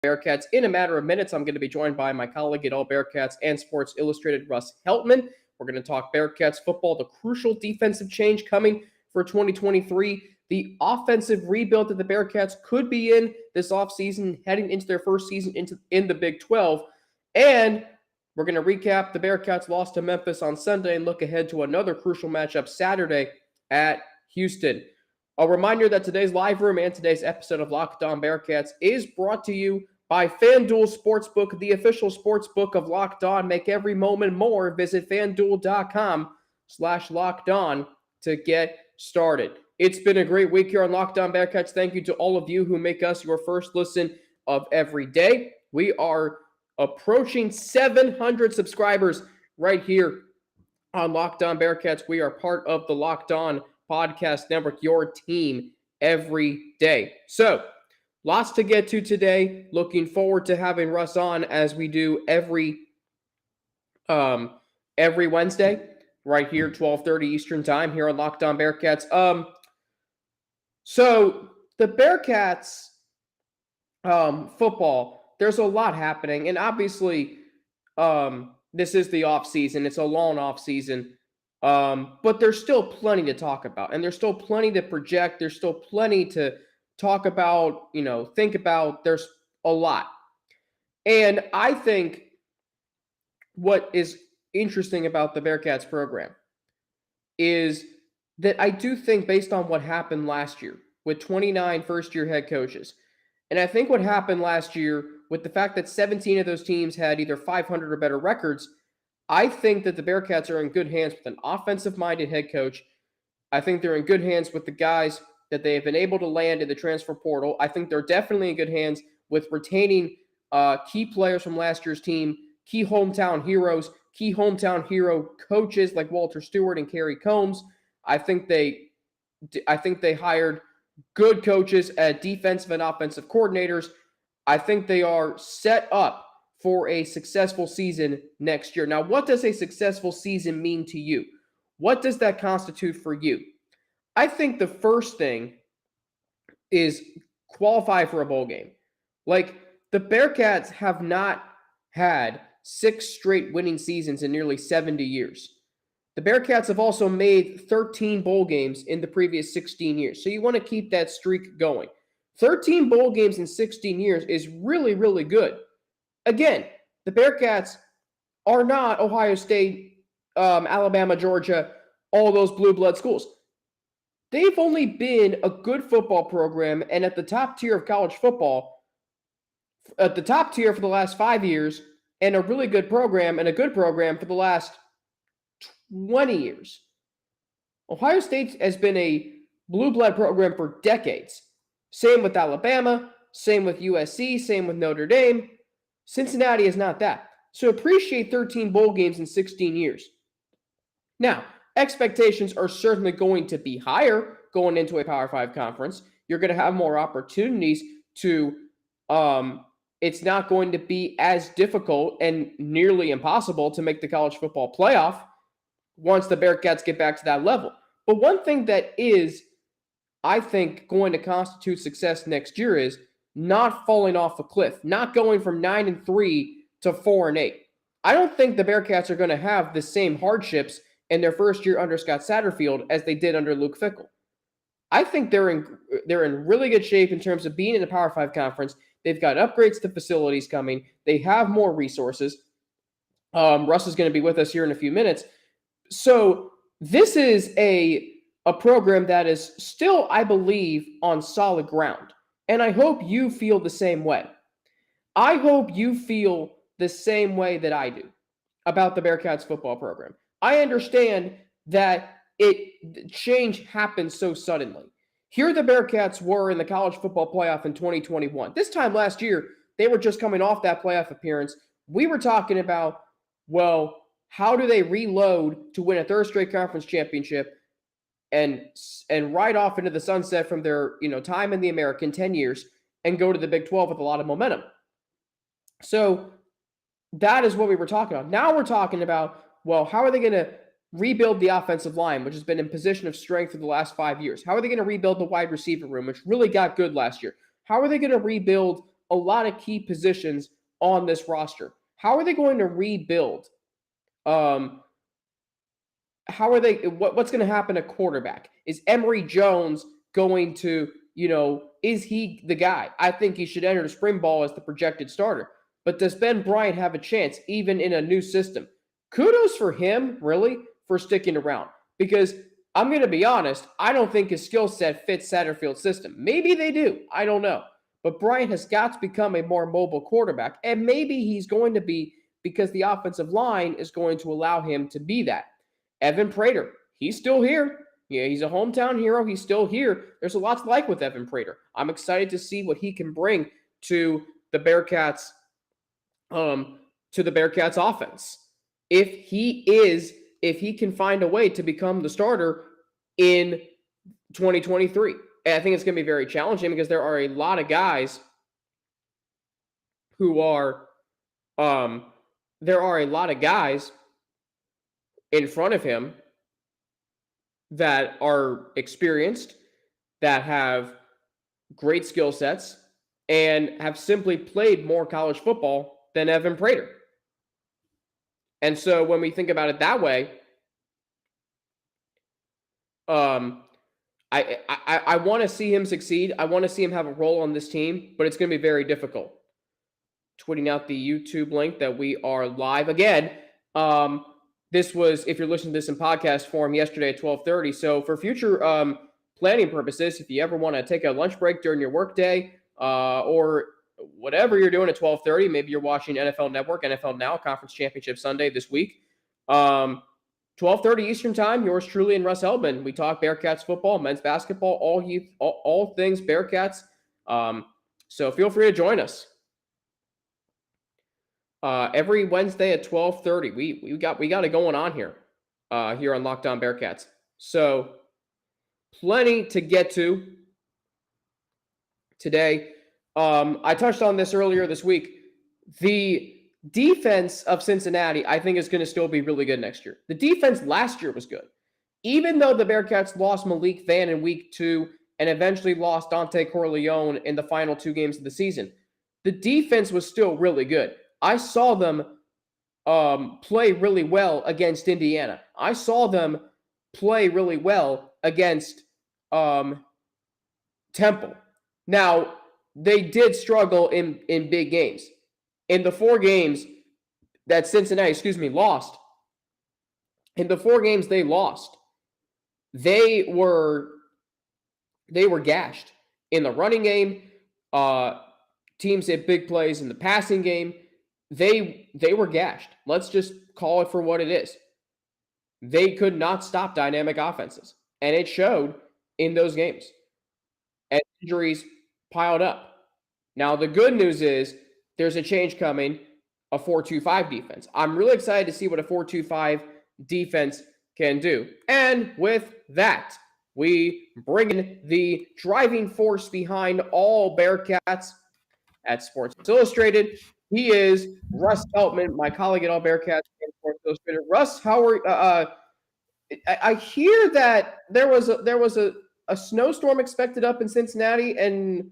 Bearcats. In a matter of minutes, I'm going to be joined by my colleague at All Bearcats and Sports Illustrated, Russ Heltman. We're going to talk Bearcats football, the crucial defensive change coming for 2023, the offensive rebuild that the Bearcats could be in this offseason, heading into their first season in the Big 12, and we're going to recap the Bearcats' loss to Memphis on Sunday and look ahead to another crucial matchup Saturday at Houston. A reminder that today's live room and today's episode of Locked On Bearcats is brought to you by FanDuel Sportsbook, the official sportsbook of Locked On. Make every moment more. Visit FanDuel.com/LockedOn to get started. It's been a great week here on Locked On Bearcats. Thank you to all of you who make us your first listen of every day. We are approaching 700 subscribers right here on Locked On Bearcats. We are part of the Locked On Podcast Network, your team every day. So, lots to get to today. Looking forward to having Russ on as we do every Wednesday, right here, 12:30 Eastern Time here on Locked On Bearcats. So the Bearcats football, there's a lot happening, and obviously this is the off season. It's a long off season. But there's still plenty to talk about, and there's still plenty to project. There's still plenty to talk about, think about. There's a lot. And I think what is interesting about the Bearcats program is that I do think, based on what happened last year with 29 first-year head coaches, and I think what happened last year with the fact that 17 of those teams had either 500 or better records, I think that the Bearcats are in good hands with an offensive-minded head coach. I think they're in good hands with the guys that they have been able to land in the transfer portal. I think they're definitely in good hands with retaining key players from last year's team, key hometown heroes, key hometown hero coaches like Walter Stewart and Kerry Combs. I think they hired good coaches at defensive and offensive coordinators. I think they are set up for a successful season next year. Now, what does a successful season mean to you? What does that constitute for you? I think the first thing is qualify for a bowl game. Like, the Bearcats have not had 6 straight winning seasons in nearly 70 years. The Bearcats have also made 13 bowl games in the previous 16 years. So you want to keep that streak going. 13 bowl games in 16 years is really, really good. Again, the Bearcats are not Ohio State, Alabama, Georgia, all those blue blood schools. They've only been a good football program and at the top tier of college football, at the top tier for the last 5 years, and a really good program and a good program for the last 20 years. Ohio State has been a blue blood program for decades. Same with Alabama, same with USC, same with Notre Dame. Cincinnati is not that. So appreciate 13 bowl games in 16 years. Now, expectations are certainly going to be higher going into a Power 5 conference. You're going to have more opportunities to, it's not going to be as difficult and nearly impossible to make the college football playoff once the Bearcats get back to that level. But one thing that is, I think, going to constitute success next year is not falling off a cliff, not going from 9-3 to 4-8. I don't think the Bearcats are going to have the same hardships in their first year under Scott Satterfield as they did under Luke Fickell. I think they're in really good shape in terms of being in the Power 5 conference. They've got upgrades to facilities coming. They have more resources. Russ is going to be with us here in a few minutes. So this is a program that is still, I believe, on solid ground. And I hope you feel the same way. I hope you feel the same way that I do about the Bearcats football program. I understand that change happens so suddenly. Here the Bearcats were in the college football playoff in 2021. This time last year, they were just coming off that playoff appearance. We were talking about, well, how do they reload to win a third straight conference championship and ride off into the sunset from their time in the American, 10 years, and go to the Big 12 with a lot of momentum. So that is what we were talking about. Now we're talking about, well, how are they going to rebuild the offensive line, which has been in position of strength for the last 5 years? How are they going to rebuild the wide receiver room, which really got good last year? How are they going to rebuild a lot of key positions on this roster. How are they going to rebuild? How are they? What's going to happen at quarterback? Is Emory Jones going to, is he the guy? I think he should enter the spring ball as the projected starter. But does Ben Bryant have a chance, even in a new system? Kudos for him, really, for sticking around. Because I'm going to be honest, I don't think his skill set fits Satterfield's system. Maybe they do. I don't know. But Bryant has got to become a more mobile quarterback. And maybe he's going to be, because the offensive line is going to allow him to be that. Evan Prater, he's still here. Yeah, he's a hometown hero. He's still here. There's a lot to like with Evan Prater. I'm excited to see what he can bring to the Bearcats, offense. If he can find a way to become the starter in 2023. And I think it's going to be very challenging because there are a lot of guys who are, in front of him that are experienced, that have great skill sets, and have simply played more college football than Evan Prater. And so when we think about it that way, I want to see him succeed. I want to see him have a role on this team, but it's going to be very difficult. Tweeting out the YouTube link that we are live again. This was, if you're listening to this in podcast form, yesterday at 12:30. So for future planning purposes, if you ever want to take a lunch break during your workday, or whatever you're doing at 12:30, maybe you're watching NFL Network, NFL Now, Conference Championship Sunday this week. 12:30 Eastern Time, yours truly and Russ Heltman. We talk Bearcats football, men's basketball, all things Bearcats. So feel free to join us. Every Wednesday at 12:30. We got it going on here on Locked On Bearcats. So plenty to get to today. I touched on this earlier this week. The defense of Cincinnati, I think, is going to still be really good next year. The defense last year was good. Even though the Bearcats lost Malik Vann in week 2 and eventually lost Dante Corleone in the final 2 games of the season, the defense was still really good. I saw them play really well against Indiana. I saw them play really well against Temple. Now, they did struggle in big games. In the 4 games that Cincinnati, lost, in the 4 games they lost, they were gashed. In the running game, teams hit big plays in the passing game. They were gashed. Let's just call it for what it is. They could not stop dynamic offenses, and it showed in those games. And injuries piled up. Now, the good news is there's a change coming, a 4-2-5 defense. I'm really excited to see what a 4-2-5 defense can do. And with that, we bring in the driving force behind all Bearcats at Sports Illustrated. He is Russ Heltman, my colleague at All Bearcats and Sports Illustrated. Russ, how are I hear that there was a snowstorm expected up in Cincinnati and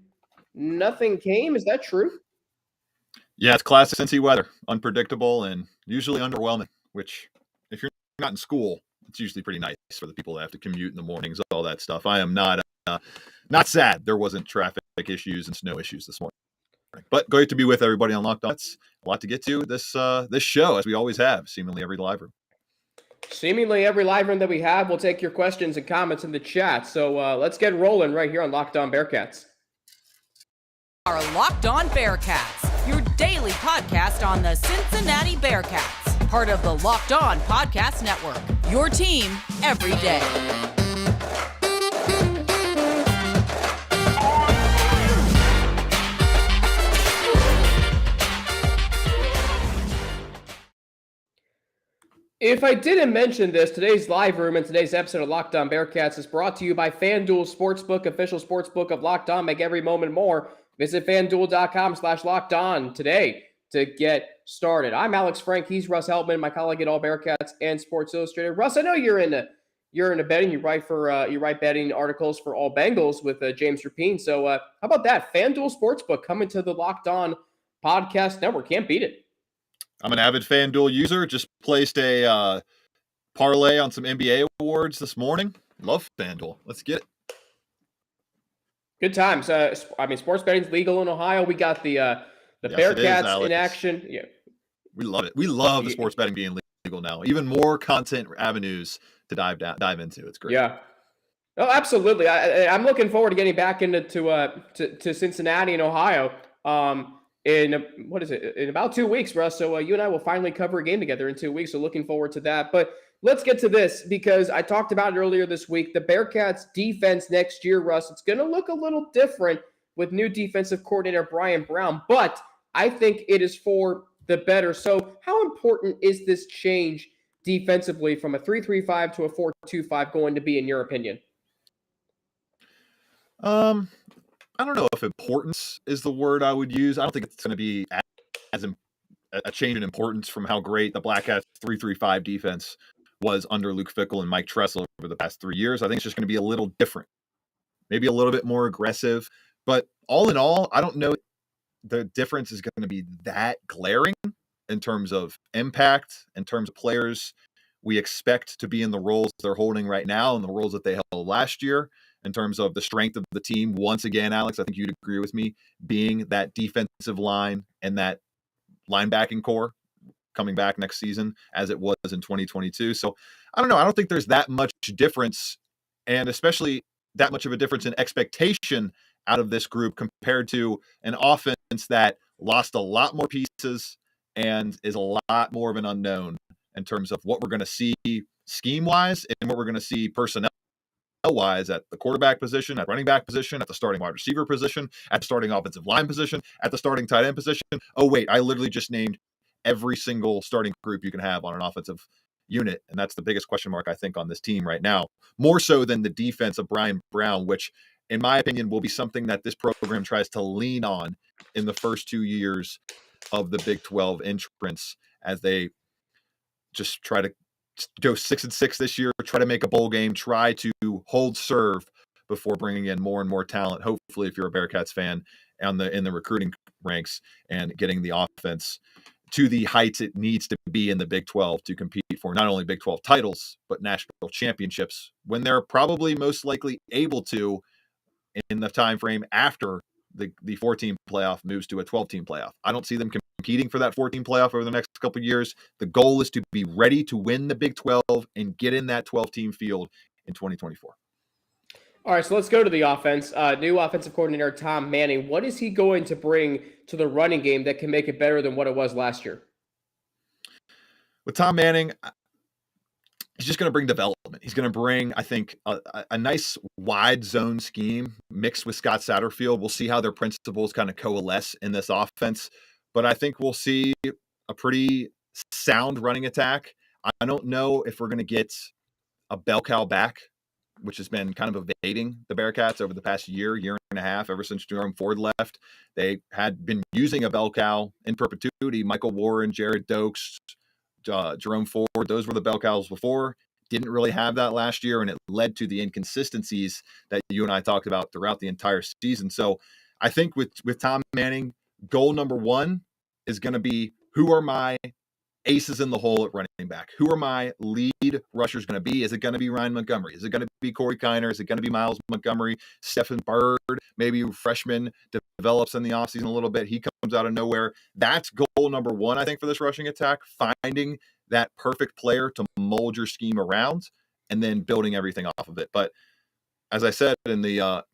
nothing came. Is that true? Yeah, it's classic Cincy weather. Unpredictable and usually underwhelming, which if you're not in school, it's usually pretty nice for the people that have to commute in the mornings, all that stuff. I am not sad there wasn't traffic issues and snow issues this morning. But great to be with everybody on Locked On. It's a lot to get to this show, as we always have, seemingly every live room. Seemingly every live room that we have, we'll take your questions and comments in the chat. So let's get rolling right here on Locked On Bearcats. Our Locked On Bearcats, your daily podcast on the Cincinnati Bearcats, part of the Locked On Podcast Network, your team every day. If I didn't mention this, today's live room and today's episode of Locked On Bearcats is brought to you by FanDuel Sportsbook, official sportsbook of Locked On. Make every moment more. Visit FanDuel.com/LockedOn today to get started. I'm Alex Frank. He's Russ Heltman, my colleague at All Bearcats and Sports Illustrated. Russ, I know you're in you're into betting. You write betting articles for All Bengals with James Rapine. So how about that? FanDuel Sportsbook coming to the Locked On Podcast Network. Can't beat it. I'm an avid FanDuel user. Just placed a parlay on some NBA awards this morning. Love FanDuel. Let's get it. Good times. Sports betting's legal in Ohio. We got the Yes, Bearcats in action. Yeah, we love it. We love the sports betting being legal now. Even more content avenues to dive into. It's great. Yeah. Oh, absolutely. I'm looking forward to getting back into to Cincinnati and Ohio. In about 2 weeks, Russ. So you and I will finally cover a game together in 2 weeks. So looking forward to that. But let's get to this because I talked about it earlier this week. The Bearcats defense next year, Russ, it's going to look a little different with new defensive coordinator Brian Brown, but I think it is for the better. So how important is this change defensively from a 3-3-5 to a 4-2-5 going to be, in your opinion? I don't know if importance is the word I would use. I don't think it's going to be as a change in importance from how great the Black Cats 3-3-5 defense was under Luke Fickell and Mike Tressel over the past 3 years. I think it's just going to be a little different, maybe a little bit more aggressive. But all in all, I don't know the difference is going to be that glaring in terms of impact, in terms of players we expect to be in the roles they're holding right now and the roles that they held last year. In terms of the strength of the team, once again, Alex, I think you'd agree with me, being that defensive line and that linebacking core coming back next season as it was in 2022. So I don't know. I don't think there's that much difference, and especially that much of a difference in expectation out of this group compared to an offense that lost a lot more pieces and is a lot more of an unknown in terms of what we're going to see scheme-wise and what we're going to see personnel-wise at the quarterback position, at running back position, at the starting wide receiver position, at the starting offensive line position, at the starting tight end position. Oh, wait, I literally just named every single starting group you can have on an offensive unit, and that's the biggest question mark, I think, on this team right now, more so than the defense of Brian Brown, which, in my opinion, will be something that this program tries to lean on in the first 2 years of the Big 12 entrance as they just try to go 6-6 this year, try to make a bowl game, try to hold serve before bringing in more and more talent. Hopefully, if you're a Bearcats fan, in the recruiting ranks and getting the offense to the heights it needs to be in the Big 12 to compete for not only Big 12 titles, but national championships when they're probably most likely able to in the time frame after the 14 playoff moves to a 12-team playoff. I don't see them competing for that 14 playoff over the next couple of years. The goal is to be ready to win the Big 12 and get in that 12-team field in 2024. All right, so let's go to the offense. New offensive coordinator Tom Manning. What is he going to bring to the running game that can make it better than what it was last year? With Tom Manning, he's just going to bring development. He's going to bring, I think, a nice wide zone scheme mixed with Scott Satterfield. We'll see how their principles kind of coalesce in this offense. But I think we'll see a pretty sound running attack. I don't know if we're going to get a bell cow back, which has been kind of evading the Bearcats over the past year and a half, ever since Jerome Ford left. They had been using a bell cow in perpetuity. Michael Warren, Jared Dokes, Jerome Ford, those were the bell cows before. Didn't really have that last year, and it led to the inconsistencies that you and I talked about throughout the entire season. So I think with Tom Manning, goal number one is going to be, who are my aces in the hole at running back? Who are my lead rushers going to be? Is it going to be Ryan Montgomery? Is it going to be Corey Kiner? Is it going to be Miles Montgomery? Stephen Bird, maybe freshman, develops in the offseason a little bit. He comes out of nowhere. That's goal number one, I think, for this rushing attack, finding that perfect player to mold your scheme around and then building everything off of it. But as I said in the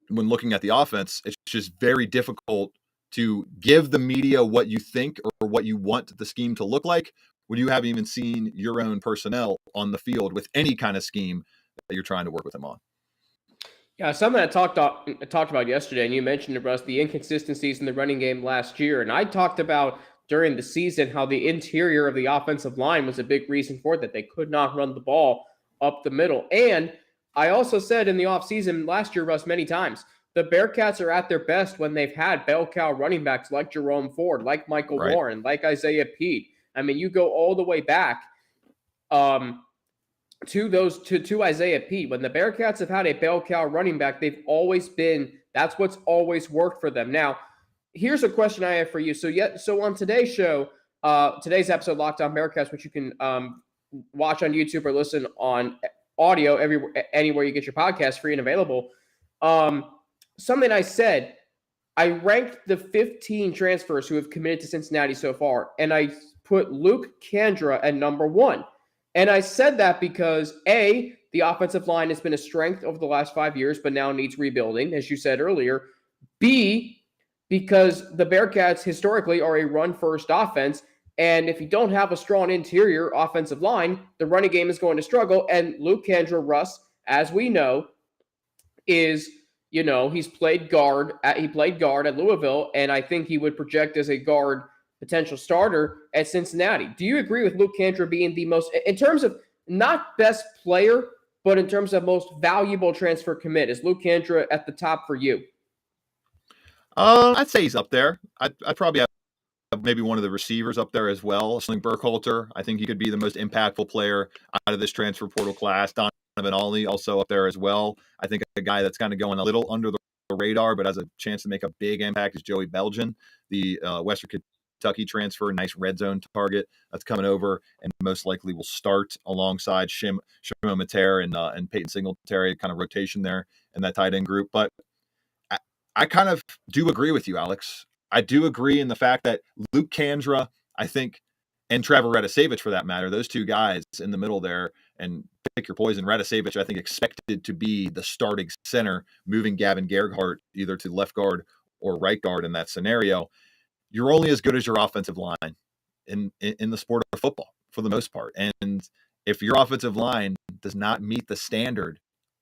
when looking at the offense, it's just very difficult to give the media what you think or what you want the scheme to look like when you haven't even seen your own personnel on the field with any kind of scheme that you're trying to work with them on. Yeah, something I talked about yesterday, and you mentioned it, Russ, the inconsistencies in the running game last year. And I talked about during the season how the interior of the offensive line was a big reason for it, that they could not run the ball up the middle. And I also said in the offseason last year, Russ, many times, the Bearcats are at their best when they've had bell cow running backs like Jerome Ford, like Michael Warren, like Isaiah Pete. I mean, you go all the way back to Isaiah Pete. When the Bearcats have had a bell cow running back, that's what's always worked for them. Now, here's a question I have for you. So on today's show, today's episode, Locked On Bearcats, which you can watch on YouTube or listen on audio anywhere you get your podcast, free and available. Something I said, I ranked the 15 transfers who have committed to Cincinnati so far, and I put Luke Kandra at number 1. And I said that because A, the offensive line has been a strength over the last 5 years, but now needs rebuilding, as you said earlier. B, because the Bearcats historically are a run-first offense, and if you don't have a strong interior offensive line, the running game is going to struggle. And Luke Kandra, Russ, as we know, is, he's played guard. He played guard at Louisville, and I think he would project as a guard potential starter at Cincinnati. Do you agree with Luke Kandra being the most, in terms of not best player, but in terms of most valuable transfer commit? Is Luke Kandra at the top for you? I'd say he's up there. I'd probably have maybe one of the receivers up there as well. Sling Burkhalter. I think he could be the most impactful player out of this transfer portal class. Donovan Olney also up there as well. I think a guy that's kind of going a little under the radar, but has a chance to make a big impact is Joey Belgian, the Western Kentucky transfer, nice red zone target that's coming over and most likely will start alongside Shimon Mater and Peyton Singletary, kind of rotation there in that tight end group. But I kind of do agree with you, Alex. I do agree in the fact that Luke Kandra, I think, and Trevor Radisevich for that matter, those two guys in the middle there, and pick your poison. Radisevich, I think, expected to be the starting center, moving Gavin Gerhardt either to left guard or right guard in that scenario. You're only as good as your offensive line in the sport of football for the most part. And if your offensive line does not meet the standard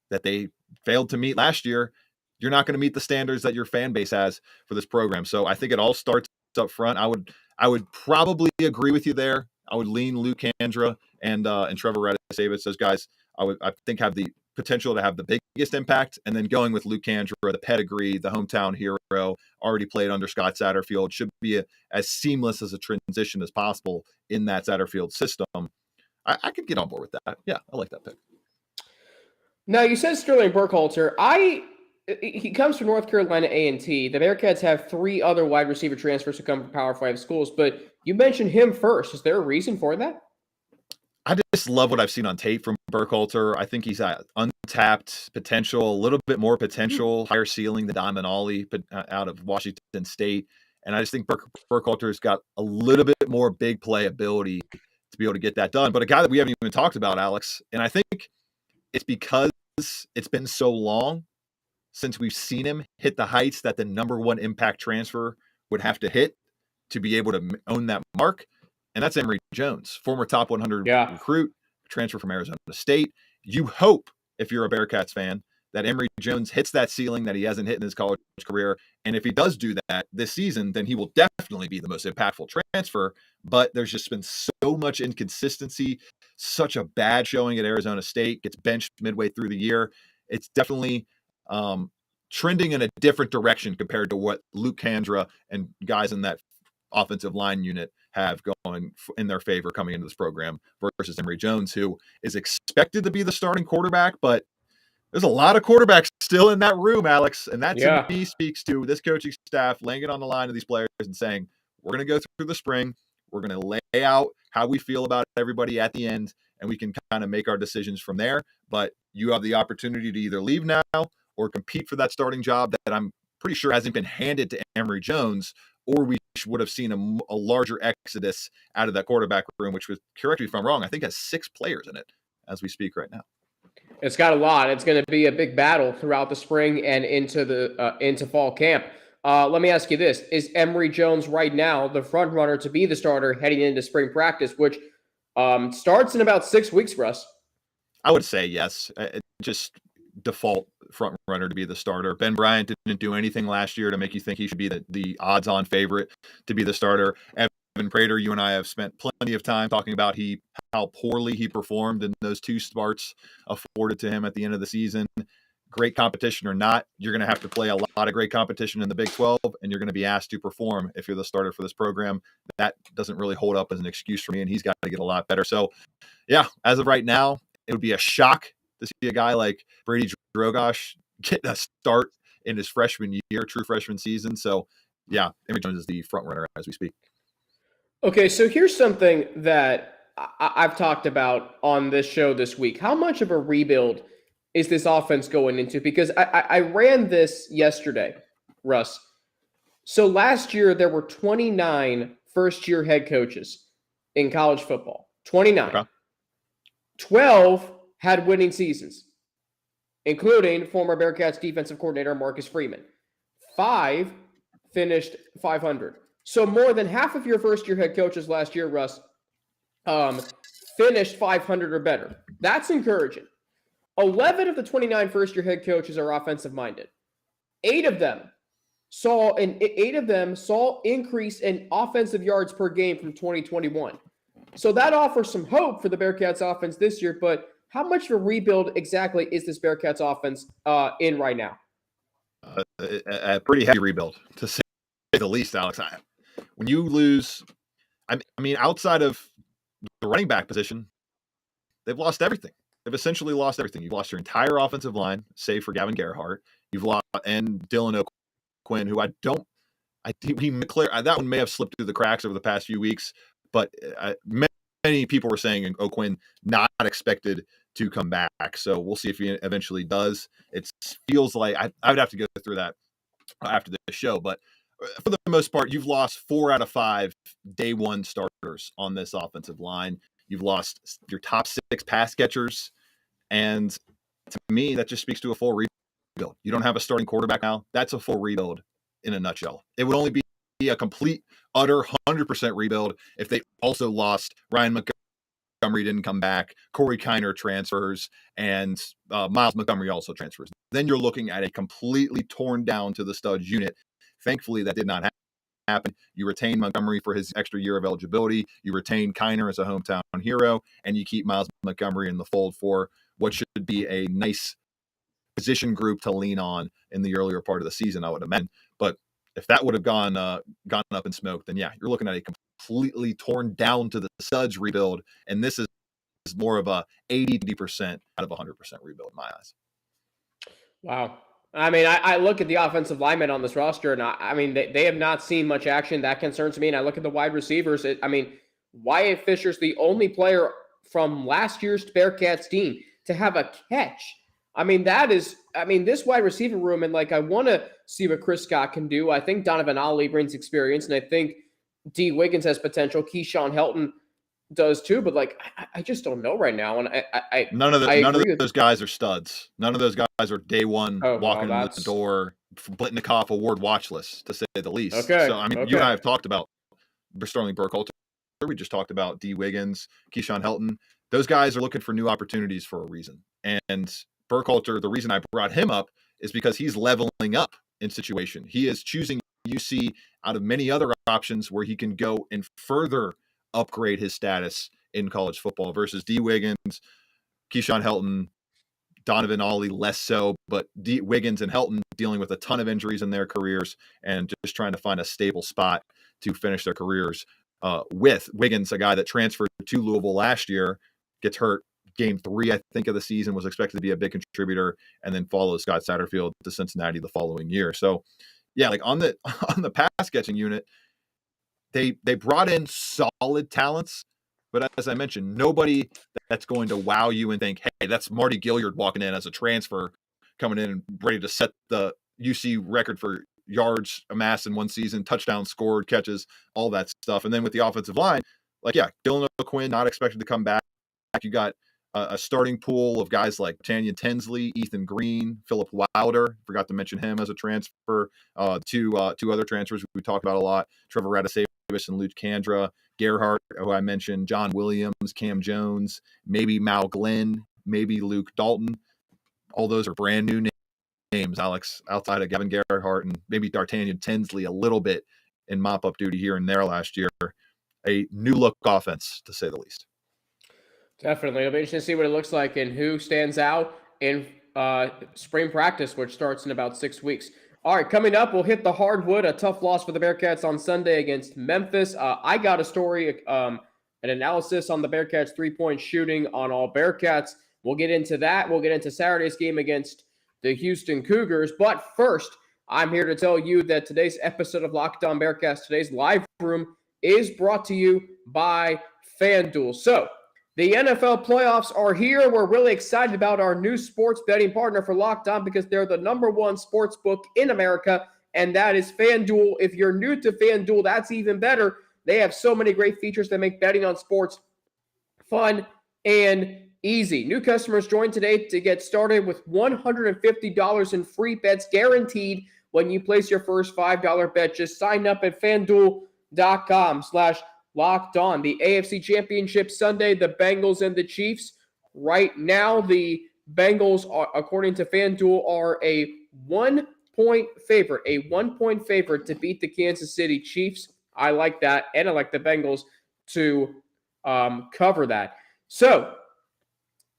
that they failed to meet last year, you're not going to meet the standards that your fan base has for this program. So I think it all starts up front. I would probably agree with you there. I would lean Luke Kandra and Trevor Radisevich. Those guys I think have the potential to have the biggest impact. And then going with Luke Kandra, the pedigree, the hometown hero, already played under Scott Satterfield, should be as seamless as a transition as possible in that Satterfield system. I could get on board with that. Yeah, I like that pick. Now, you said Sterling Burkhalter. He comes from North Carolina A&T. The Bearcats have 3 other wide receiver transfers who come from Power 5 schools, but you mentioned him first. Is there a reason for that? I just love what I've seen on tape from Burkhalter. I think he's at untapped potential, a little bit more potential, higher ceiling than Donovan Olney out of Washington State. And I just think Burkhalter's got a little bit more big play ability to be able to get that done. But a guy that we haven't even talked about, Alex, and I think it's because it's been so long since we've seen him hit the heights that the number 1 impact transfer would have to hit to be able to own that mark. And that's Emory Jones, former top 100 recruit, transfer from Arizona State. You hope, if you're a Bearcats fan, that Emory Jones hits that ceiling that he hasn't hit in his college career. And if he does do that this season, then he will definitely be the most impactful transfer. But there's just been so much inconsistency, such a bad showing at Arizona State, gets benched midway through the year. It's definitely trending in a different direction compared to what Luke Kandra and guys in that offensive line unit have going in their favor coming into this program versus Emory Jones, who is expected to be the starting quarterback, but there's a lot of quarterbacks still in that room, Alex. And that to me speaks to this coaching staff laying it on the line to these players and saying, we're going to go through the spring. We're going to lay out how we feel about everybody at the end, and we can kind of make our decisions from there. But you have the opportunity to either leave now or compete for that starting job that I'm pretty sure hasn't been handed to Emory Jones, or we would have seen a larger exodus out of that quarterback room, which was, correct me if I'm wrong, I think has 6 players in it as we speak right now. It's got a lot. It's going to be a big battle throughout the spring and into fall camp. Let me ask you this. Is Emory Jones right now the front runner to be the starter heading into spring practice, which starts in about 6 weeks, Russ? I would say yes. Just default front runner to be the starter. Ben Bryant didn't do anything last year to make you think he should be the odds-on favorite to be the starter. Evan Prater, you and I have spent plenty of time talking about how poorly he performed in those 2 starts afforded to him at the end of the season. Great competition or not, you're going to have to play a lot of great competition in the Big 12, and you're going to be asked to perform if you're the starter for this program. That doesn't really hold up as an excuse for me, and he's got to get a lot better. So, yeah, as of right now, it would be a shock to see a guy like Brady Drogosh get a start in his freshman year, true freshman season. So, yeah, Emory Jones is the front runner as we speak. Okay, so here's something that I've talked about on this show this week. How much of a rebuild is this offense going into? Because I ran this yesterday, Russ. So last year, there were 29 first-year head coaches in college football. 29. Okay. 12 had winning seasons, including former Bearcats defensive coordinator Marcus Freeman. 5 finished 500. So more than half of your first-year head coaches last year, Russ, finished 500 or better. That's encouraging. 11 of the 29 first-year head coaches are offensive-minded. 8 of them saw increase in offensive yards per game from 2021. So that offers some hope for the Bearcats offense this year, but how much of a rebuild exactly is this Bearcats offense in right now? A pretty heavy rebuild, to say the least, Alex. When you lose, I mean, outside of the running back position, they've lost everything. They've essentially lost everything. You've lost your entire offensive line, save for Gavin Gerhardt. You've lost, and Dylan O'Quinn, who that one may have slipped through the cracks over the past few weeks, but many people were saying O'Quinn not expected to come back. So we'll see if he eventually does. It feels like I would have to go through that after the show, but for the most part, you've lost 4 out of 5 day one starters on this offensive line. You've lost your top 6 pass catchers. And to me, that just speaks to a full rebuild. You don't have a starting quarterback now. That's a full rebuild in a nutshell. It would only be a complete, utter 100% rebuild if they also lost Ryan Montgomery, didn't come back, Corey Kiner transfers, and Miles Montgomery also transfers. Then you're looking at a completely torn down to the studs unit. Thankfully, that did not happen. You retain Montgomery for his extra year of eligibility. You retain Kiner as a hometown hero, and you keep Miles Montgomery in the fold for what should be a nice position group to lean on in the earlier part of the season, I would imagine. But if that would have gone up in smoke, then yeah, you're looking at a completely torn down to the studs rebuild, and this is more of a 80% out of 100% rebuild in my eyes. Wow. I mean, I look at the offensive linemen on this roster, and I mean, they have not seen much action. That concerns me. And I look at the wide receivers. Wyatt Fisher's the only player from last year's Bearcats team to have a catch. This wide receiver room, and I want to see what Chris Scott can do. I think Donovan Ollie brings experience, and I think D. Wiggins has potential. Keyshawn Helton does too, but I just don't know right now. And none of those guys are studs. None of those guys are day one walking in the door, Blitnikoff award watch list, to say the least. Okay. So you and I have talked about Sterling Burkhalter. We just talked about D. Wiggins, Keyshawn Helton. Those guys are looking for new opportunities for a reason. And Burkhalter, the reason I brought him up is because he's leveling up in situation. He is choosing UC out of many other options where he can go and further upgrade his status in college football versus D. Wiggins, Keyshawn Helton, Donovan Ollie less so, but D. Wiggins and Helton dealing with a ton of injuries in their careers and just trying to find a stable spot to finish their careers with. Wiggins, a guy that transferred to Louisville last year, gets hurt game 3, I think, of the season, was expected to be a big contributor, and then follows Scott Satterfield to Cincinnati the following year. So yeah, on the pass catching unit, They brought in solid talents, but as I mentioned, nobody that's going to wow you and think, hey, that's Marty Gilliard walking in as a transfer, coming in and ready to set the UC record for yards amassed in one season, touchdowns scored, catches, all that stuff. And then with the offensive line, Dylan O'Quinn, not expected to come back. You got a starting pool of guys like Tanya Tinsley, Ethan Green, Philip Wilder. Forgot to mention him as a transfer. Two other transfers we talked about a lot: Trevor Radisavas and Luke Kandra, Gerhardt, who I mentioned, John Williams, Cam Jones, maybe Mal Glenn, maybe Luke Dalton. All those are brand new names, Alex, outside of Gavin Gerhardt and maybe D'Artagnan Tinsley a little bit in mop-up duty here and there last year. A new look offense, to say the least. Definitely. It'll be interesting to see what it looks like and who stands out in spring practice, which starts in about 6 weeks. All right, coming up, we'll hit the hardwood, a tough loss for the Bearcats on Sunday against Memphis. I got a story, an analysis on the Bearcats' three-point shooting on All Bearcats. We'll get into that. We'll get into Saturday's game against the Houston Cougars. But first, I'm here to tell you that today's episode of Locked On Bearcats, today's live room, is brought to you by FanDuel. So, the NFL playoffs are here. We're really excited about our new sports betting partner for Locked On because they're the #1 sports book in America, and that is FanDuel. If you're new to FanDuel, that's even better. They have so many great features that make betting on sports fun and easy. New customers join today to get started with $150 in free bets guaranteed when you place your first $5 bet. Just sign up at FanDuel.com/locked on. The AFC Championship Sunday, the Bengals and the Chiefs. Right now, the Bengals, according to FanDuel, are a 1-point favorite. A 1-point favorite to beat the Kansas City Chiefs. I like that, and I like the Bengals to cover that. So,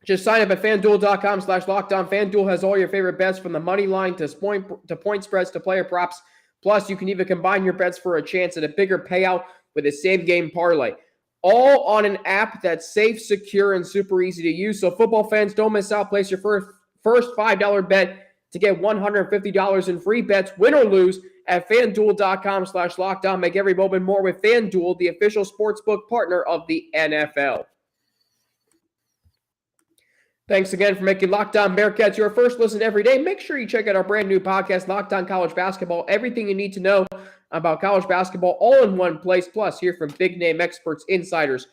just sign up at FanDuel.com/lockedon. FanDuel has all your favorite bets from the money line to point spreads to player props. Plus, you can even combine your bets for a chance at a bigger payout with a same-game parlay. All on an app that's safe, secure, and super easy to use. So football fans, don't miss out. Place your first $5 bet to get $150 in free bets, win or lose, at FanDuel.com/lockedon. Make every moment more with FanDuel, the official sportsbook partner of the NFL. Thanks again for making Locked On Bearcats your first listen every day. Make sure you check out our brand new podcast, Locked On College Basketball. Everything you need to know about college basketball all in one place. Plus, hear from big-name experts, insiders,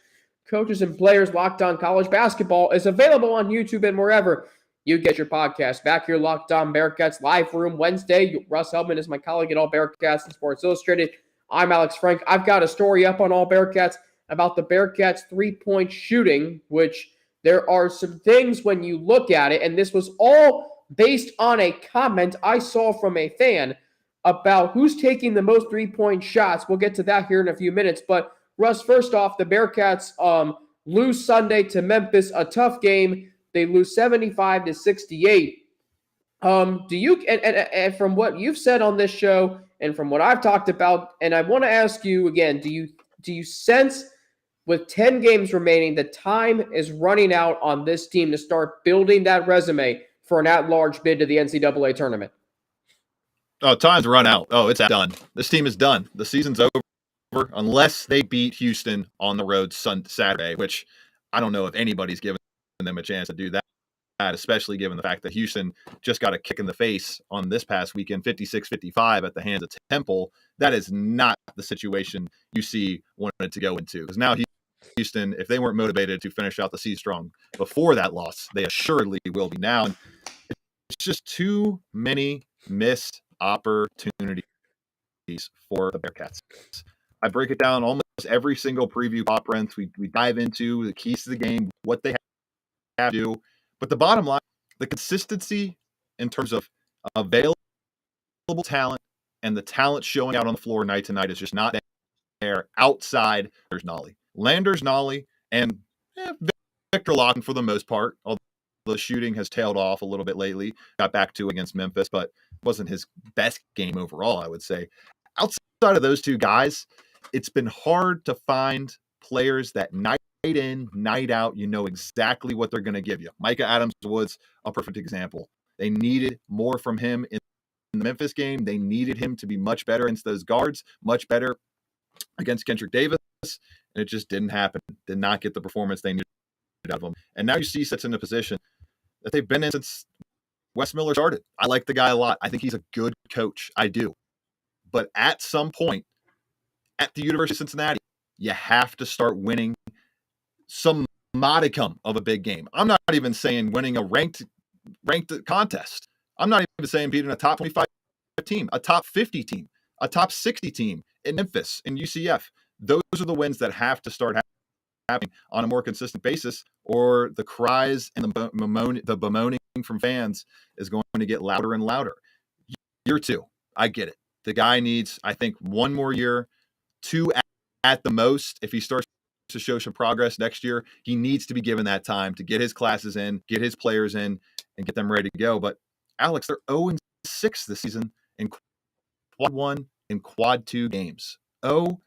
coaches, and players. Locked On College Basketball is available on YouTube and wherever you get your podcast. Back here, Locked On Bearcats live room Wednesday. Russ Heltman is my colleague at All Bearcats and Sports Illustrated. I'm Alex Frank. I've got a story up on All Bearcats about the Bearcats' three-point shooting, which there are some things when you look at it, and this was all based on a comment I saw from a fan about who's taking the most three-point shots. We'll get to that here in a few minutes. But, Russ, first off, the Bearcats lose Sunday to Memphis, a tough game. They lose 75-68. Do you and from what you've said on this show and from what I've talked about, and I want to ask you again, do you sense with 10 games remaining, the time is running out on this team to start building that resume for an at-large bid to the NCAA tournament? Oh, time's run out. Oh, it's done. This team is done. The season's over unless they beat Houston on the road Saturday, which I don't know if anybody's given them a chance to do that, especially given the fact that Houston just got a kick in the face on this past weekend, 56-55 at the hands of Temple. That is not the situation UC wanted to go into. Because now Houston, if they weren't motivated to finish out the season strong before that loss, they assuredly will be now. And it's just too many missed opportunities for the Bearcats. I break it down almost every single preview pop rent. We dive into the keys to the game, what they have to do. But the bottom line, the consistency in terms of available talent and the talent showing out on the floor night to night is just not there outside Landers Nolly, and Victor Locken for the most part, although the shooting has tailed off a little bit lately. Got back to against Memphis, but wasn't his best game overall, I would say. Outside of those two guys, it's been hard to find players that night in, night out, you know exactly what they're going to give you. Micah Adams-Woods, a perfect example. They needed more from him in the Memphis game. They needed him to be much better against those guards, much better against Kendrick Davis, and it just didn't happen. Did not get the performance they needed out of him. And now you see sits in a position that they've been in since Wes Miller started. I like the guy a lot. I think he's a good coach. I do. But at some point, at the University of Cincinnati, you have to start winning some modicum of a big game. I'm not even saying winning a ranked contest. I'm not even saying beating a top 25 team, a top 50 team, a top 60 team in Memphis, in UCF. Those are the wins that have to start happening on a more consistent basis, or the cries and the bemoaning from fans is going to get louder and louder. Year two, I get it. The guy needs, I think, one more year, two at the most. If he starts to show some progress next year, he needs to be given that time to get his classes in, get his players in, and get them ready to go. But Alex, they're 0-6 this season in quad 1 and quad 2 games. 0-6,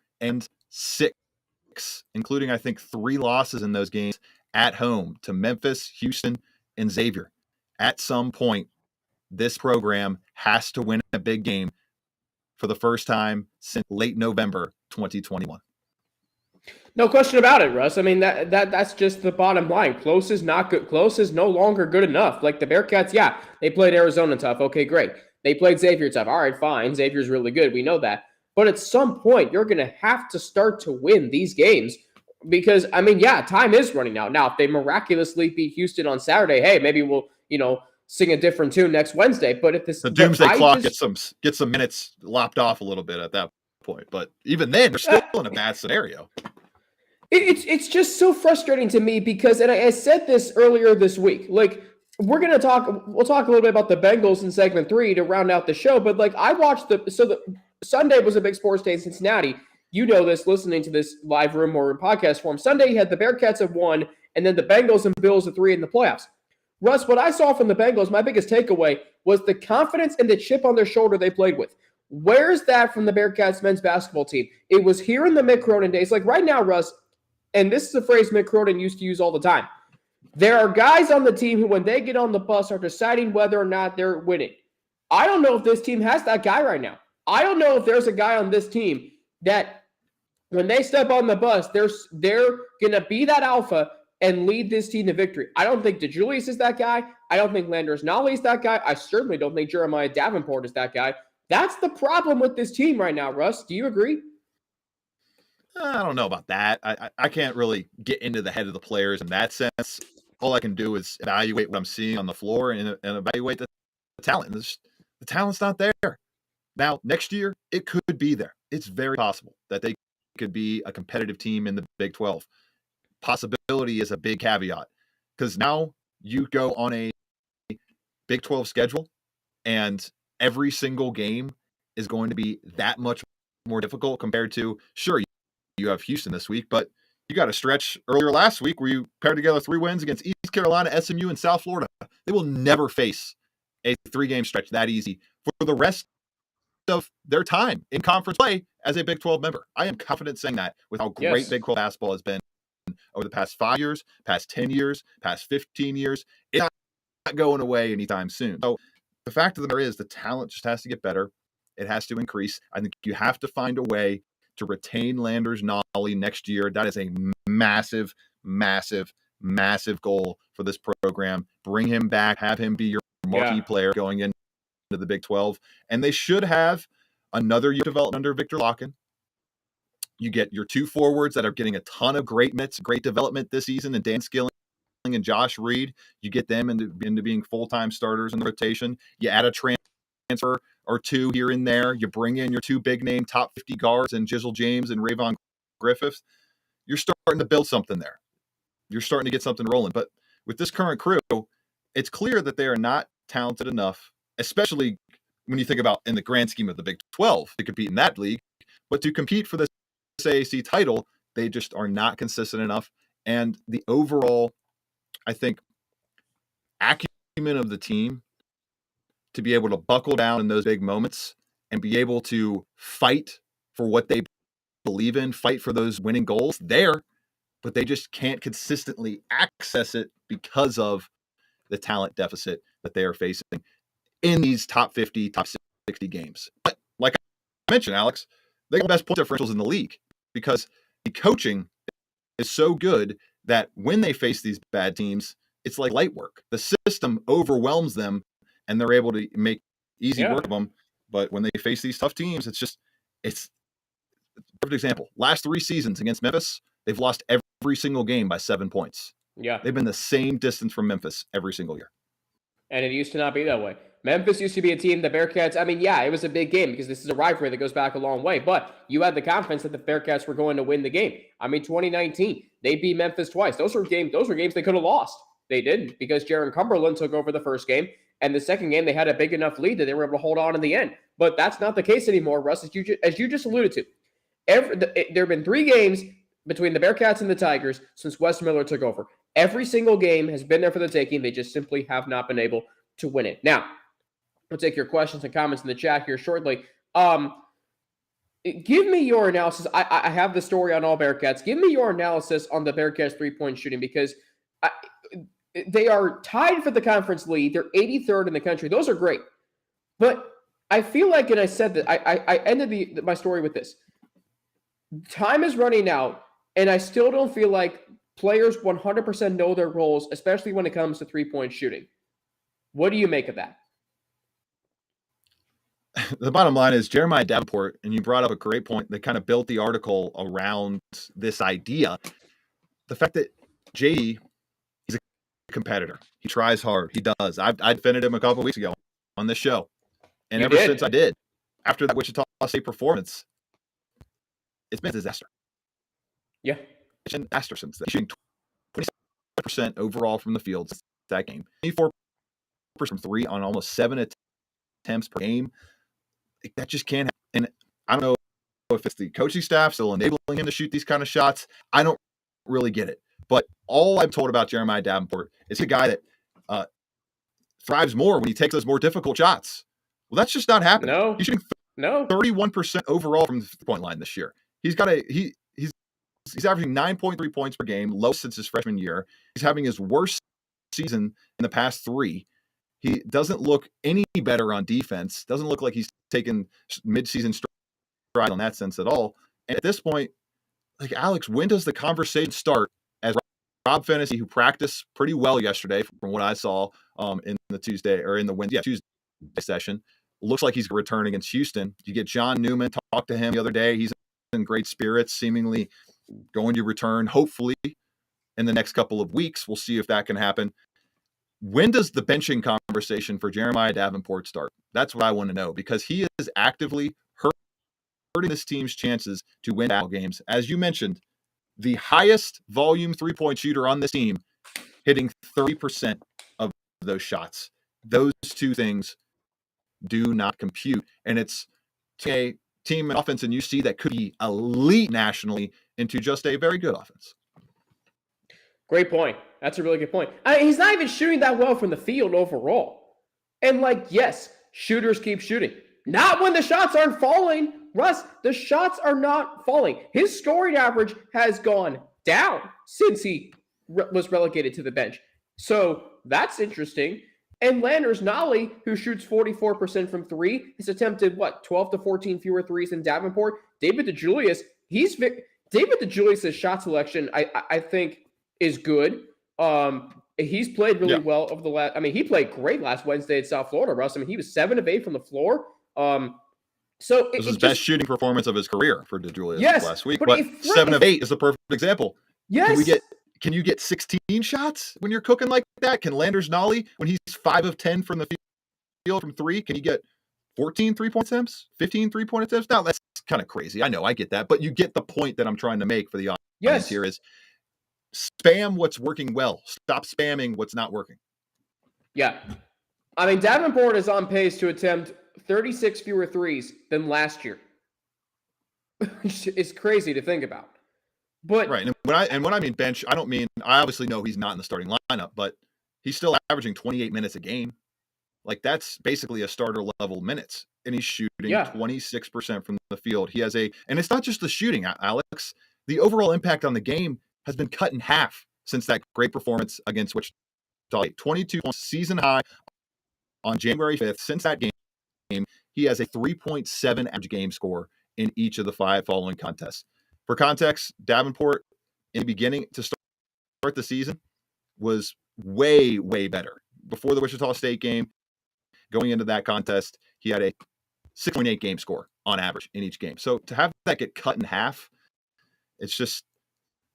including, I think, 3 losses in those games at home to Memphis, Houston, and Xavier. At some point, this program has to win a big game for the first time since late November 2021. No question about it, Russ. I mean, that's just the bottom line. Close is not good. Close is no longer good enough. Like the Bearcats, yeah, they played Arizona tough. Okay, great. They played Xavier tough. All right, fine. Xavier's really good. We know that. But at some point, you're going to have to start to win these games because, I mean, yeah, time is running out. Now, if they miraculously beat Houston on Saturday, hey, maybe we'll, sing a different tune next Wednesday. But if the doomsday clock gets some minutes lopped off a little bit at that point. But even then, they're still in a bad scenario. It's just so frustrating to me because, and I said this earlier this week, like we'll talk a little bit about the Bengals in segment 3 to round out the show, but like I watched the Sunday was a big sports day in Cincinnati. You know this, listening to this live room or in podcast form. Sunday you had the Bearcats at 1, and then the Bengals and Bills at 3 in the playoffs. Russ, what I saw from the Bengals, my biggest takeaway was the confidence and the chip on their shoulder they played with. Where's that from the Bearcats men's basketball team? It was here in the Mick Cronin days. Like right now, Russ, and this is a phrase Mick Cronin used to use all the time. There are guys on the team who, when they get on the bus, are deciding whether or not they're winning. I don't know if this team has that guy right now. I don't know if there's a guy on this team that when they step on the bus, they're going to be that alpha and lead this team to victory. I don't think DeJulius is that guy. I don't think Landers Nolly is that guy. I certainly don't think Jeremiah Davenport is that guy. That's the problem with this team right now, Russ. Do you agree? I don't know about that. I can't really get into the head of the players in that sense. All I can do is evaluate what I'm seeing on the floor and evaluate the talent. The talent's not there. Now, next year, it could be there. It's very possible that they could be a competitive team in the Big 12. Possibility is a big caveat because now you go on a Big 12 schedule and every single game is going to be that much more difficult compared to, sure, you have Houston this week, but you got a stretch earlier last week where you paired together 3 wins against East Carolina, SMU, and South Florida. They will never face a 3-game stretch that easy for the rest of their time in conference play as a Big 12 member. I am confident saying that with how great Big 12 basketball has been over the past 5 years, past 10 years, past 15 years. It's not going away anytime soon. So the fact of the matter is the talent just has to get better. It has to increase. I think you have to find a way to retain Landers Nolly next year. That is a massive, massive, massive goal for this program. Bring him back, have him be your marquee player going into the Big 12. And they should have another year development under Victor Locken. You get your 2 forwards that are getting a ton of great minutes, great development this season, and Dan Skilling and Josh Reed. You get them into being full-time starters in the rotation. You add a transfer or 2 here and there. You bring in your 2 big-name top 50 guards and Jizzle James and Rayvon Griffiths. You're starting to build something there. You're starting to get something rolling. But with this current crew, it's clear that they are not talented enough, especially when you think about in the grand scheme of the Big 12 to compete in that league. But to compete for this AAC title, they just are not consistent enough. And the overall, I think, acumen of the team to be able to buckle down in those big moments and be able to fight for what they believe in, fight for those winning goals there, but they just can't consistently access it because of the talent deficit that they are facing in these top 50, top 60 games. But like I mentioned, Alex, they got the best point differentials in the league because the coaching is so good that when they face these bad teams, it's like light work. The system overwhelms them and they're able to make easy work of them. But when they face these tough teams, it's a perfect example. Last 3 seasons against Memphis, they've lost every single game by 7 points. Yeah. They've been the same distance from Memphis every single year. And it used to not be that way. Memphis used to be a team, the Bearcats, I mean, yeah, it was a big game because this is a rivalry that goes back a long way, but you had the confidence that the Bearcats were going to win the game. I mean, 2019, they beat Memphis twice. Those were games they could have lost. They didn't because Jaron Cumberland took over the first game, and the second game they had a big enough lead that they were able to hold on in the end. But that's not the case anymore, Russ, as you just alluded to. There have been 3 games between the Bearcats and the Tigers since Wes Miller took over. Every single game has been there for the taking. They just simply have not been able to win it. Now, we'll take your questions and comments in the chat here shortly. Give me your analysis. I have the story on all Bearcats. Give me your analysis on the Bearcats 3-point shooting because They are tied for the conference lead. They're 83rd in the country. Those are great. But I feel like, and I said that, I ended my story with this. Time is running out, and I still don't feel like players 100% know their roles, especially when it comes to three-point shooting. What do you make of that? The bottom line is Jeremiah Davenport, and you brought up a great point that kind of built the article around this idea. The fact that JD, he's a competitor. He tries hard. He does. I defended him a couple of weeks ago on this show. And You ever did. since I did, after that Wichita State performance, it's been a disaster. Yeah. It's been a disaster since then. Shooting 27% overall from the field since that game. 24% from three on almost 7 attempts per game. That just can't happen. And I don't know if it's the coaching staff still enabling him to shoot these kind of shots. I don't really get it. But all I'm told about Jeremiah Davenport is a guy that thrives more when he takes those more difficult shots. Well, that's just not happening. No. He's shooting 31% overall from the 3-point line this year. He's averaging 9.3 points per game, lowest since his freshman year. He's having his worst season in the past 3. He doesn't look any better on defense. Doesn't look like he's taken midseason stride on that sense at all. And at this point, like, Alex, when does the conversation start? As Rob Fennessy, who practiced pretty well yesterday, from what I saw in the Tuesday session, looks like he's going to return against Houston. You get John Newman, talk to him the other day. He's in great spirits, seemingly going to return, hopefully, in the next couple of weeks. We'll see if that can happen. When does the benching conversation for Jeremiah Davenport start? That's what I want to know, because he is actively hurting this team's chances to win ball games. As you mentioned, the highest volume three-point shooter on this team, hitting 30% of those shots. Those two things do not compute. And it's a team and offense in UC that could be elite nationally into just a very good offense. Great point. That's a really good point. He's not even shooting that well from the field overall. And, like, yes, shooters keep shooting. Not when the shots aren't falling. Russ, the shots are not falling. His scoring average has gone down since he was relegated to the bench. So that's interesting. And Landers Nolley, who shoots 44% from three, has attempted, 12 to 14 fewer threes than Davenport. David DeJulius' shot selection, I think, is good. He's played really well over the last. He played great last Wednesday at South Florida, Russ. He was 7 of 8 from the floor. So it was his best shooting performance of his career for DeJulius last week. But 7 of 8 is a perfect example. Yes. Can you get 16 shots when you're cooking like that? Can Landers Nolley, when he's 5 of 10 from the field from 3, can you get 14 3-point attempts, 15 3-point attempts? Now that's kind of crazy. I know, I get that, but you get the point that I'm trying to make for the audience here is spam what's working well. Stop spamming what's not working. Yeah. Davenport is on pace to attempt 36 fewer threes than last year. It's crazy to think about. But right. And when I mean bench, I obviously know he's not in the starting lineup, but he's still averaging 28 minutes a game. Like, that's basically a starter level minutes. And he's shooting 26% from the field. And it's not just the shooting, Alex. The overall impact on the game has been cut in half since that great performance against Wichita State. 22 points, season high on January 5th. Since that game, he has a 3.7 average game score in each of the 5 following contests. For context, Davenport in the beginning to start the season was way, way better. Before the Wichita State game, going into that contest, he had a 6.8 game score on average in each game. So to have that get cut in half, it's just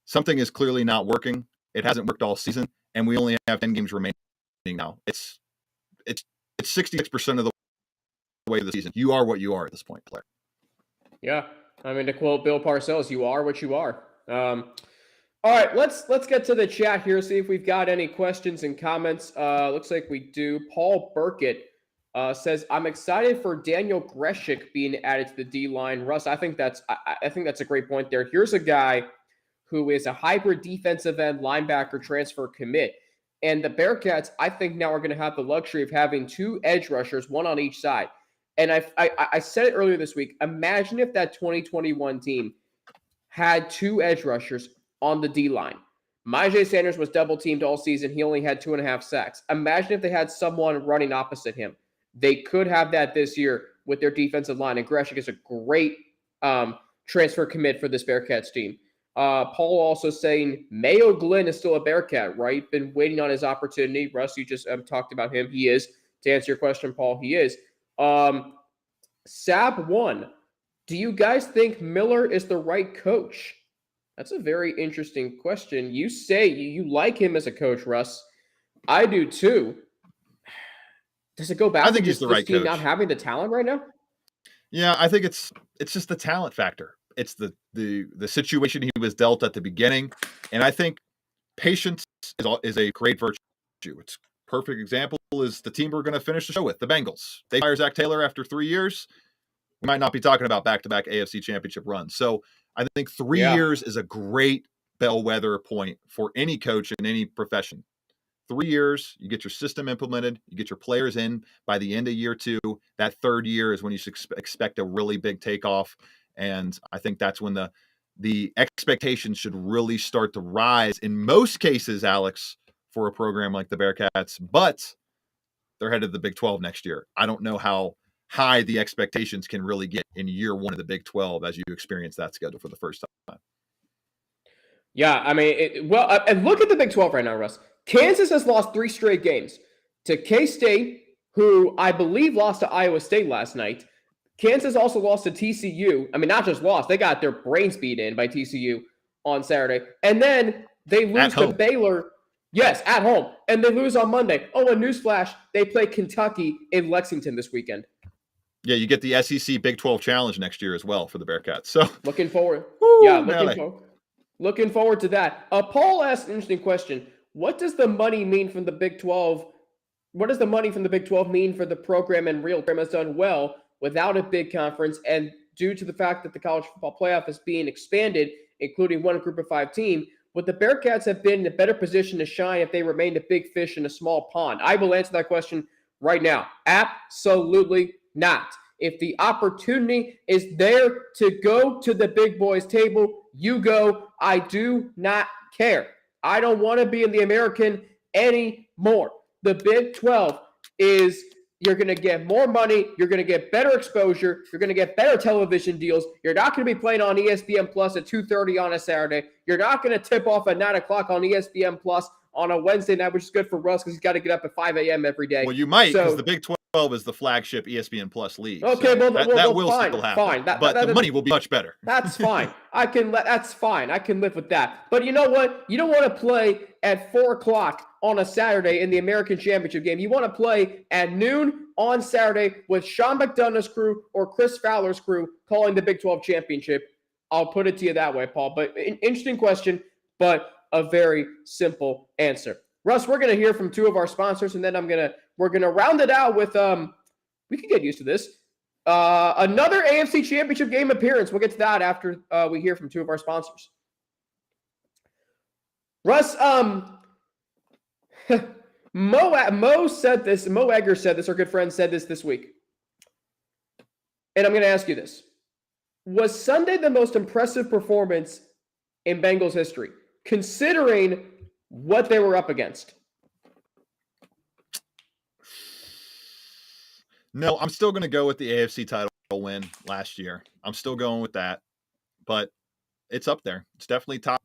something is clearly not working. It hasn't worked all season, and we only have 10 games remaining now. It's 66% of the way of the season. You are what you are at this point, player. Yeah. To quote Bill Parcells, you are what you are. All right, let's get to the chat here, see if we've got any questions and comments. Looks like we do. Paul Burkett says, I'm excited for Daniel Greshik being added to the D-line. Russ, I think that's a great point there. Here's a guy who is a hybrid defensive end linebacker transfer commit. And the Bearcats, I think, now are going to have the luxury of having 2 edge rushers, 1 on each side. And I said it earlier this week. Imagine if that 2021 team had 2 edge rushers on the D-line. Myjai Sanders was double teamed all season. He only had 2.5 sacks. Imagine if they had someone running opposite him. They could have that this year with their defensive line. And Greshik is a great transfer commit for this Bearcats team. Paul also saying Mayo Glenn is still a Bearcat, right? Been waiting on his opportunity. Russ, you just talked about him. He is. To answer your question, Paul, he is. Sab1, do you guys think Miller is the right coach? That's a very interesting question. You say you like him as a coach, Russ. I do too. Does it go back I think to he's just the this right team coach. not having the talent right now? Yeah, I think it's just the talent factor. It's the situation he was dealt at the beginning, and I think patience is a great virtue. It's perfect example is the team we're going to finish the show with, the Bengals. They hire Zach Taylor after 3 years. We might not be talking about back-to-back AFC Championship runs. So I think 3 years is a great bellwether point for any coach in any profession. 3 years, you get your system implemented, you get your players in by the end of year 2. That third year is when you should expect a really big takeoff. And I think that's when the expectations should really start to rise in most cases, Alex, for a program like the Bearcats. But they're headed to the Big 12 next year. I don't know how high the expectations can really get in year 1 of the Big 12 as you experience that schedule for the first time. Yeah, I mean, and look at the Big 12 right now, Russ. Kansas has lost 3 straight games to K-State, who I believe lost to Iowa State last night. Kansas also lost to TCU. I mean, not just lost, they got their brains beat in by TCU on Saturday. And then they lose to Baylor. Yes, at home. And they lose on Monday. Oh, and newsflash, they play Kentucky in Lexington this weekend. Yeah, you get the SEC Big 12 Challenge next year as well for the Bearcats. So looking forward. Woo, looking forward to that. Paul asked an interesting question. What does the money mean from the Big 12? What does the money from the Big 12 mean for the program and real program has done well without a big conference and due to the fact that the college football playoff is being expanded, including one group of 5 team? Would the Bearcats have been in a better position to shine if they remained a big fish in a small pond? I will answer that question right now. Absolutely not. If the opportunity is there to go to the big boys table, you go. I do not care. I don't want to be in the American anymore. The Big 12 is you're going to get more money. You're going to get better exposure. You're going to get better television deals. You're not going to be playing on ESPN Plus at 2:30 on a Saturday. You're not going to tip off at 9 o'clock on ESPN Plus on a Wednesday night, which is good for Russ because he's got to get up at 5 a.m. every day. Well, you might because the Big 12 is the flagship ESPN Plus league. Okay, so that will fine, still happen. Fine. But the money will be much better. That's fine. That's fine. I can live with that. But you know what? You don't want to play at 4 o'clock on a Saturday in the American Championship game. You want to play at noon on Saturday with Sean McDonough's crew or Chris Fowler's crew calling the Big 12 Championship. I'll put it to you that way, Paul. But an interesting question, but a very simple answer. Russ, we're going to hear from 2 of our sponsors, and then we're gonna round it out with we can get used to this. Another AFC Championship game appearance. We'll get to that after we hear from 2 of our sponsors. Russ, Mo said this. Mo Egger said this. Our good friend said this week. And I'm going to ask you this. Was Sunday the most impressive performance in Bengals history, considering what they were up against? No, I'm still going to go with the AFC title win last year. I'm still going with that, but it's up there. It's definitely top.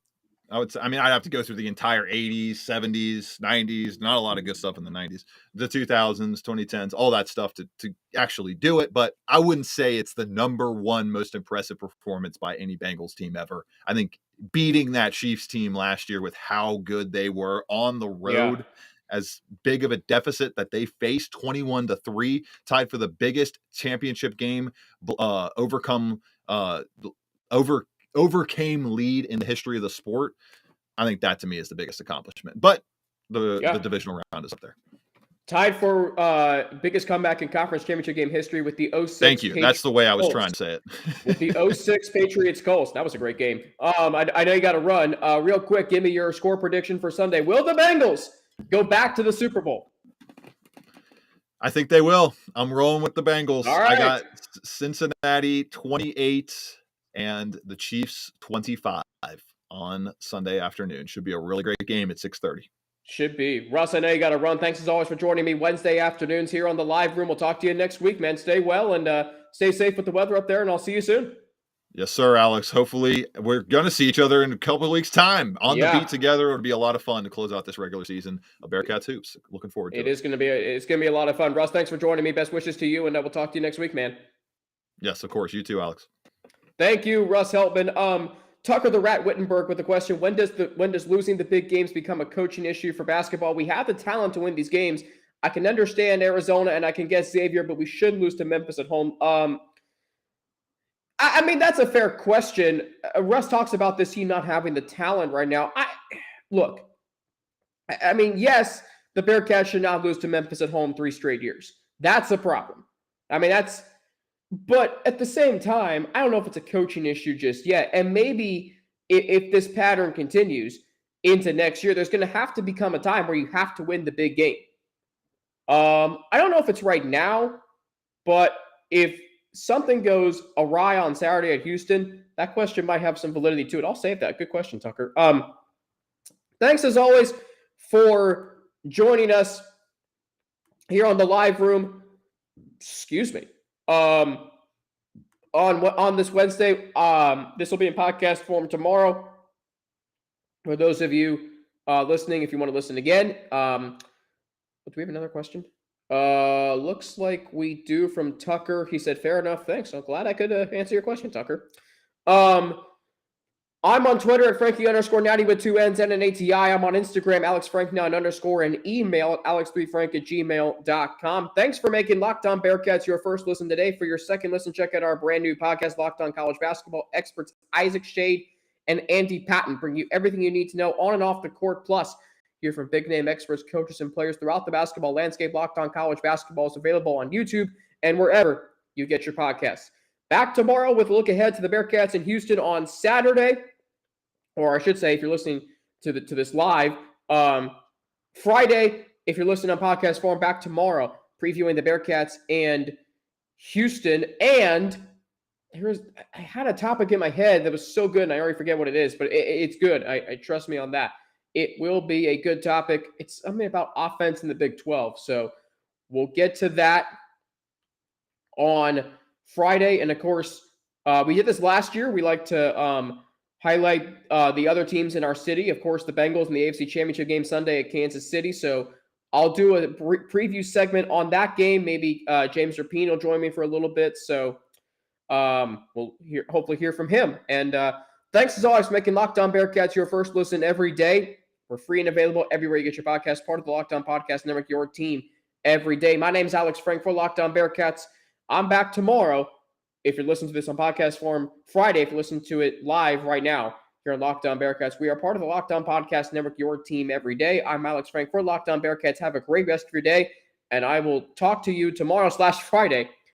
I'd have to go through the entire 80s, 70s, 90s, not a lot of good stuff in the 90s, the 2000s, 2010s, all that stuff to actually do it. But I wouldn't say it's the number 1 most impressive performance by any Bengals team ever. I think beating that Chiefs team last year with how good they were on the road, as big of a deficit that they faced, 21-3, tied for the biggest championship game, overcame lead in the history of the sport. I think that to me is the biggest accomplishment. But the divisional round is up there. Tied for biggest comeback in conference championship game history with the 06. Thank you. That's the way I was trying to say it. With the 06 Patriots Colts. That was a great game. I know you got to run. Real quick, give me your score prediction for Sunday. Will the Bengals go back to the Super Bowl? I think they will. I'm rolling with the Bengals. All right. I got Cincinnati 28 and the Chiefs 25 on Sunday afternoon. Should be a really great game at 6:30. Should be. Russ, I know you got to run. Thanks as always for joining me Wednesday afternoons here on the live room. We'll talk to you next week, man. Stay well and stay safe with the weather up there, and I'll see you soon. Yes, sir, Alex. Hopefully, we're going to see each other in a couple of weeks' time on the beat together. It'll be a lot of fun to close out this regular season of Bearcats hoops. Looking forward to it. It's going to be a lot of fun. Russ, thanks for joining me. Best wishes to you, and we'll talk to you next week, man. Yes, of course. You too, Alex. Thank you, Russ Heltman. Tucker the Rat Wittenberg with the question: When does losing the big games become a coaching issue for basketball? We have the talent to win these games. I can understand Arizona and I can guess Xavier, but we should lose to Memphis at home. I mean, that's a fair question. Russ talks about this team not having the talent right now. Look, I mean, yes, the Bearcats should not lose to Memphis at home 3 straight years. That's a problem. I mean, but at the same time, I don't know if it's a coaching issue just yet. And maybe if this pattern continues into next year, there's going to have to become a time where you have to win the big game. I don't know if it's right now, but if something goes awry on Saturday at Houston, that question might have some validity to it. I'll save that. Good question, Tucker. Thanks as always for joining us here on the live room. Excuse me. On this Wednesday, this will be in podcast form tomorrow. For those of you listening, if you want to listen again, do we have another question? Looks like we do from Tucker. He said, "Fair enough. Thanks. I'm glad I could answer your question, Tucker." I'm on Twitter at Frankie_Natty with 2 N's and an ATI. I'm on Instagram, AlexFrank9_ and email at alex3frank@gmail.com. Thanks for making Locked On Bearcats your first listen today. For your second listen, check out our brand new podcast, Locked On College Basketball. Experts Isaac Shade and Andy Patton bring you everything you need to know on and off the court. Plus, hear from big-name experts, coaches, and players throughout the basketball landscape. Locked On College Basketball is available on YouTube and wherever you get your podcasts. Back tomorrow with a look ahead to the Bearcats in Houston on Saturday. Or I should say, if you're listening to this live, Friday, if you're listening on podcast form, back tomorrow, previewing the Bearcats and Houston. And I had a topic in my head that was so good, and I already forget what it is, but it's good. I trust me on that. It will be a good topic. It's something about offense in the Big 12. So we'll get to that on Friday. And of course, we did this last year. We like to highlight the other teams in our city. Of course, the Bengals in the AFC Championship game Sunday at Kansas City. So I'll do a preview segment on that game. Maybe James Rapine will join me for a little bit. So we'll hopefully hear from him. And thanks as always for making Locked On Bearcats your first listen every day. We're free and available everywhere you get your podcast. Part of the Locked On Podcast Network, your team every day. My name's Alex Frank for Locked On Bearcats. I'm back tomorrow. If you're listening to this on podcast form, Friday, if you're listening to it live right now here on Locked On Bearcats, we are part of the Locked On Podcast Network, your team every day. I'm Alex Frank for Locked On Bearcats. Have a great rest of your day, and I will talk to you tomorrow/Friday